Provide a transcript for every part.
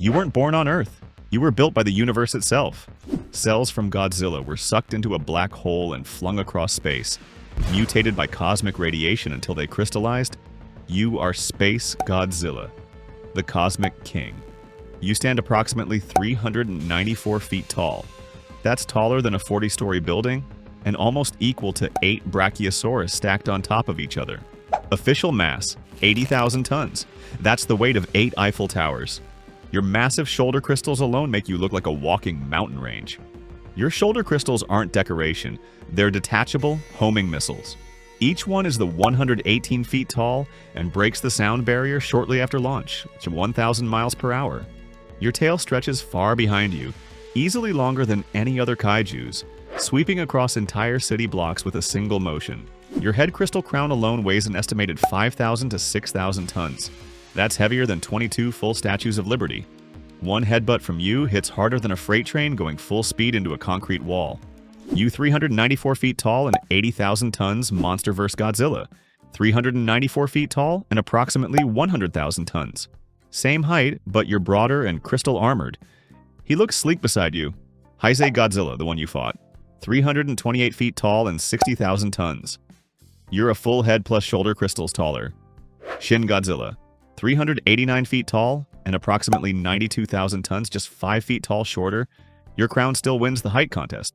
You weren't born on Earth. You were built by the universe itself. Cells from Godzilla were sucked into a black hole and flung across space, mutated by cosmic radiation until they crystallized. You are Space Godzilla, the Cosmic King. You stand approximately 394 feet tall. That's taller than a 40-story building and almost equal to 8 Brachiosaurus stacked on top of each other. Official mass, 80,000 tons. That's the weight of 8 Eiffel Towers. Your massive shoulder crystals alone make you look like a walking mountain range. Your shoulder crystals aren't decoration. They're detachable homing missiles. Each one is the 118 feet tall and breaks the sound barrier shortly after launch, 1,000 miles per hour. Your tail stretches far behind you, easily longer than any other kaiju's, sweeping across entire city blocks with a single motion. Your head crystal crown alone weighs an estimated 5,000 to 6,000 tons. That's heavier than 22 full Statues of Liberty. One headbutt from you hits harder than a freight train going full speed into a concrete wall. You 394 feet tall and 80,000 tons monster vs. Godzilla. 394 feet tall and approximately 100,000 tons. Same height, but you're broader and crystal armored. He looks sleek beside you. Heisei Godzilla, the one you fought. 328 feet tall and 60,000 tons. You're a full head plus shoulder crystals taller. Shin Godzilla. 389 feet tall and approximately 92,000 tons, just 5 feet tall shorter. Your crown still wins the height contest.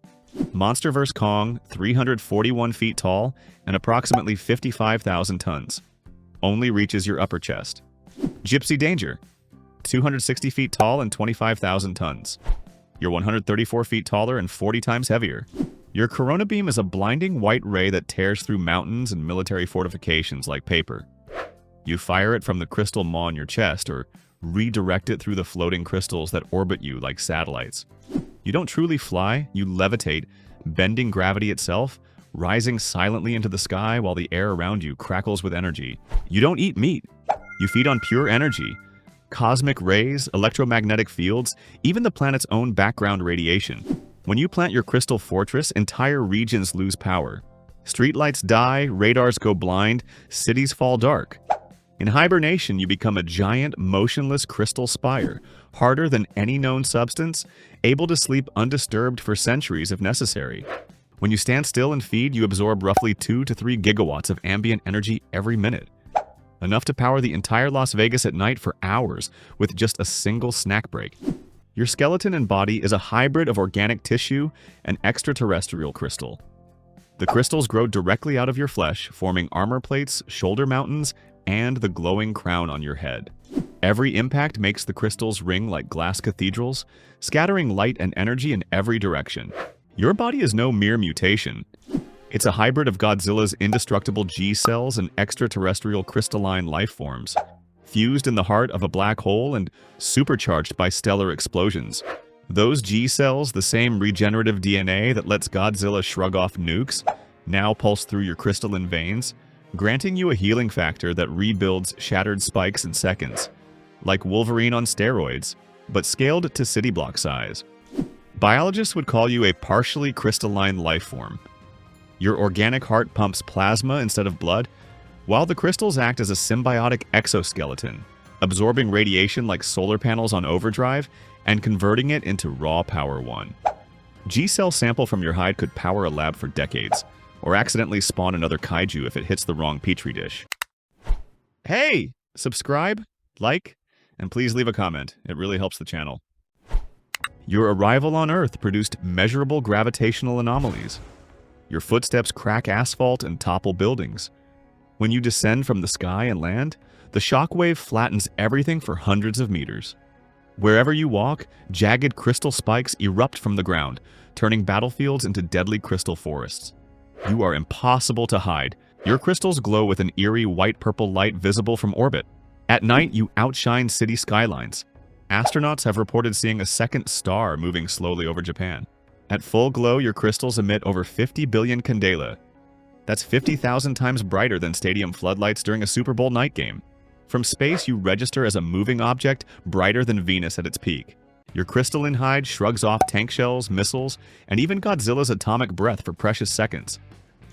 Monster vs. Kong, 341 feet tall and approximately 55,000 tons. Only reaches your upper chest. Gypsy Danger, 260 feet tall and 25,000 tons. You're 134 feet taller and 40 times heavier. Your Corona Beam is a blinding white ray that tears through mountains and military fortifications like paper. You fire it from the crystal maw in your chest or redirect it through the floating crystals that orbit you like satellites. You don't truly fly, you levitate, bending gravity itself, rising silently into the sky while the air around you crackles with energy. You don't eat meat. You feed on pure energy. Cosmic rays, electromagnetic fields, even the planet's own background radiation. When you plant your crystal fortress, entire regions lose power. Streetlights die, radars go blind, cities fall dark. In hibernation, you become a giant, motionless crystal spire, harder than any known substance, able to sleep undisturbed for centuries if necessary. When you stand still and feed, you absorb roughly 2 to 3 gigawatts of ambient energy every minute. Enough to power the entire Las Vegas at night for hours with just a single snack break. Your skeleton and body is a hybrid of organic tissue and extraterrestrial crystal. The crystals grow directly out of your flesh, forming armor plates, shoulder mountains, and the glowing crown on your head. Every impact makes the crystals ring like glass cathedrals, scattering light and energy in every direction. Your body is no mere mutation. It's a hybrid of Godzilla's indestructible G cells and extraterrestrial crystalline life forms, fused in the heart of a black hole and supercharged by stellar explosions. Those G cells, the same regenerative DNA that lets Godzilla shrug off nukes, now pulse through your crystalline veins, granting you a healing factor that rebuilds shattered spikes in seconds, like Wolverine on steroids, but scaled to city block size. Biologists would call you a partially crystalline life form. Your organic heart pumps plasma instead of blood, while the crystals act as a symbiotic exoskeleton, absorbing radiation like solar panels on overdrive and converting it into raw power one. G-cell sample from your hide could power a lab for decades, or accidentally spawn another kaiju if it hits the wrong petri dish. Hey! Subscribe, like, and please leave a comment. It really helps the channel. Your arrival on Earth produced measurable gravitational anomalies. Your footsteps crack asphalt and topple buildings. When you descend from the sky and land, the shockwave flattens everything for hundreds of meters. Wherever you walk, jagged crystal spikes erupt from the ground, turning battlefields into deadly crystal forests. You are impossible to hide. Your crystals glow with an eerie white-purple light visible from orbit. At night, you outshine city skylines. Astronauts have reported seeing a second star moving slowly over Japan. At full glow, your crystals emit over 50 billion candela. That's 50,000 times brighter than stadium floodlights during a Super Bowl night game. From space, you register as a moving object brighter than Venus at its peak. Your crystalline hide shrugs off tank shells, missiles, and even Godzilla's atomic breath for precious seconds.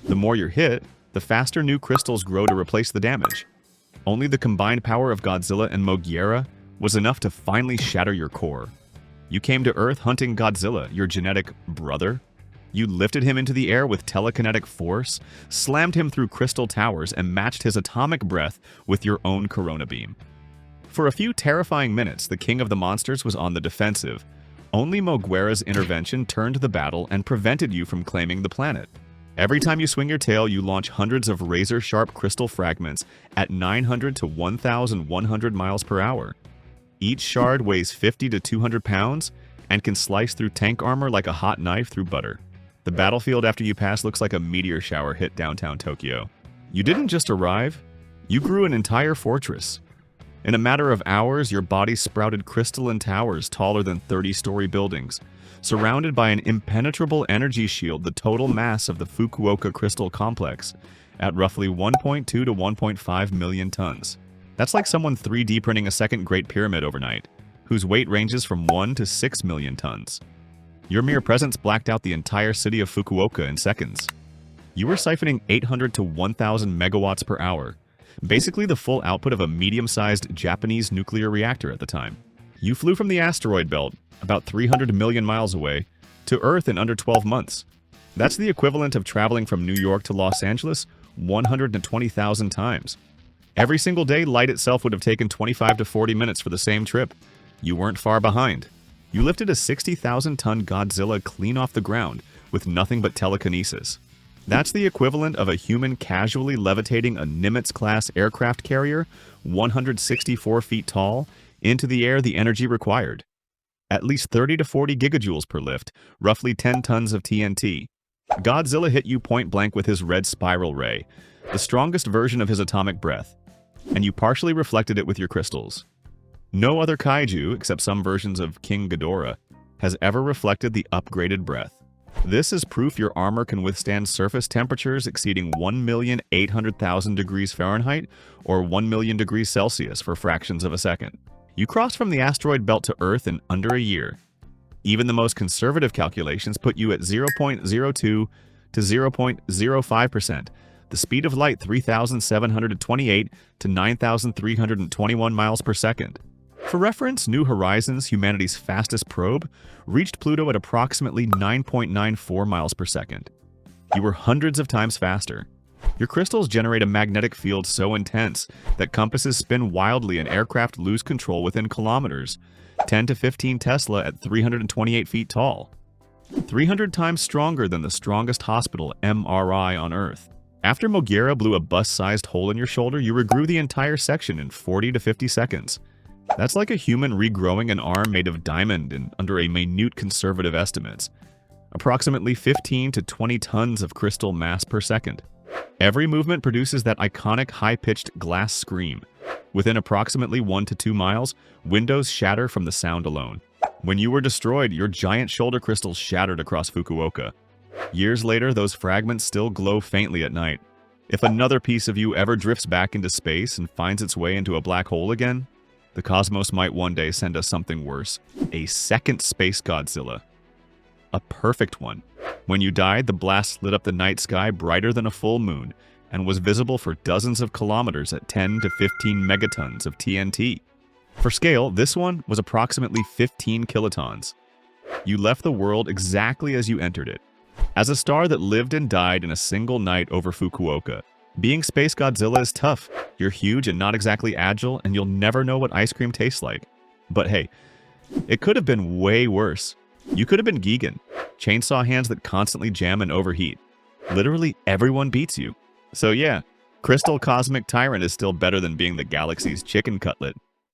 The more you're hit, the faster new crystals grow to replace the damage. Only the combined power of Godzilla and Moguera, was enough to finally shatter your core. You came to Earth hunting Godzilla, your genetic brother. You lifted him into the air with telekinetic force, slammed him through crystal towers, and matched his atomic breath with your own corona beam. For a few terrifying minutes, the king of the monsters was on the defensive. Only Moguera's intervention turned the battle and prevented you from claiming the planet. Every time you swing your tail, you launch hundreds of razor-sharp crystal fragments at 900 to 1,100 miles per hour. Each shard weighs 50 to 200 pounds and can slice through tank armor like a hot knife through butter. The battlefield after you pass looks like a meteor shower hit downtown Tokyo. You didn't just arrive, you grew an entire fortress. In a matter of hours, your body sprouted crystalline towers taller than 30-story buildings. Surrounded by an impenetrable energy shield, the total mass of the Fukuoka Crystal Complex at roughly 1.2 to 1.5 million tons. That's like someone 3D printing a second Great Pyramid overnight, whose weight ranges from 1 to 6 million tons. Your mere presence blacked out the entire city of Fukuoka in seconds. You were siphoning 800 to 1,000 megawatts per hour, basically the full output of a medium-sized Japanese nuclear reactor at the time. You flew from the asteroid belt, about 300 million miles away, to Earth in under 12 months. That's the equivalent of traveling from New York to Los Angeles 120,000 times. Every single day, light itself would have taken 25 to 40 minutes for the same trip. You weren't far behind. You lifted a 60,000-ton Godzilla clean off the ground with nothing but telekinesis. That's the equivalent of a human casually levitating a Nimitz-class aircraft carrier, 164 feet tall, into the air the energy required. At least 30 to 40 gigajoules per lift, roughly 10 tons of TNT. Godzilla hit you point blank with his red spiral ray, the strongest version of his atomic breath, and you partially reflected it with your crystals. No other kaiju, except some versions of King Ghidorah, has ever reflected the upgraded breath. This is proof your armor can withstand surface temperatures exceeding 1,800,000 degrees Fahrenheit or 1 million degrees Celsius for fractions of a second. You crossed from the asteroid belt to Earth in under a year. Even the most conservative calculations put you at 0.02 to 0.05%, the speed of light 3,728 to 9,321 miles per second. For reference, New Horizons, humanity's fastest probe, reached Pluto at approximately 9.94 miles per second. You were hundreds of times faster. Your crystals generate a magnetic field so intense that compasses spin wildly and aircraft lose control within kilometers, 10 to 15 Tesla at 328 feet tall. 300 times stronger than the strongest hospital MRI on Earth. After Moguera blew a bus-sized hole in your shoulder, you regrew the entire section in 40 to 50 seconds. That's like a human regrowing an arm made of diamond in under a minute conservative estimates. Approximately 15 to 20 tons of crystal mass per second. Every movement produces that iconic high-pitched glass scream. Within approximately 1 to 2 miles, windows shatter from the sound alone. When you were destroyed, your giant shoulder crystals shattered across Fukuoka. Years later, those fragments still glow faintly at night. If another piece of you ever drifts back into space and finds its way into a black hole again, the cosmos might one day send us something worse. A second Space Godzilla. A perfect one. When you died, the blast lit up the night sky brighter than a full moon and was visible for dozens of kilometers at 10 to 15 megatons of TNT. For scale, this one was approximately 15 kilotons. You left the world exactly as you entered it. As a star that lived and died in a single night over Fukuoka. Being Space Godzilla is tough. You're huge and not exactly agile, and you'll never know what ice cream tastes like. But hey, it could have been way worse. You could have been Gigan, chainsaw hands that constantly jam and overheat. Literally everyone beats you. So yeah, Crystal Cosmic Tyrant is still better than being the galaxy's chicken cutlet.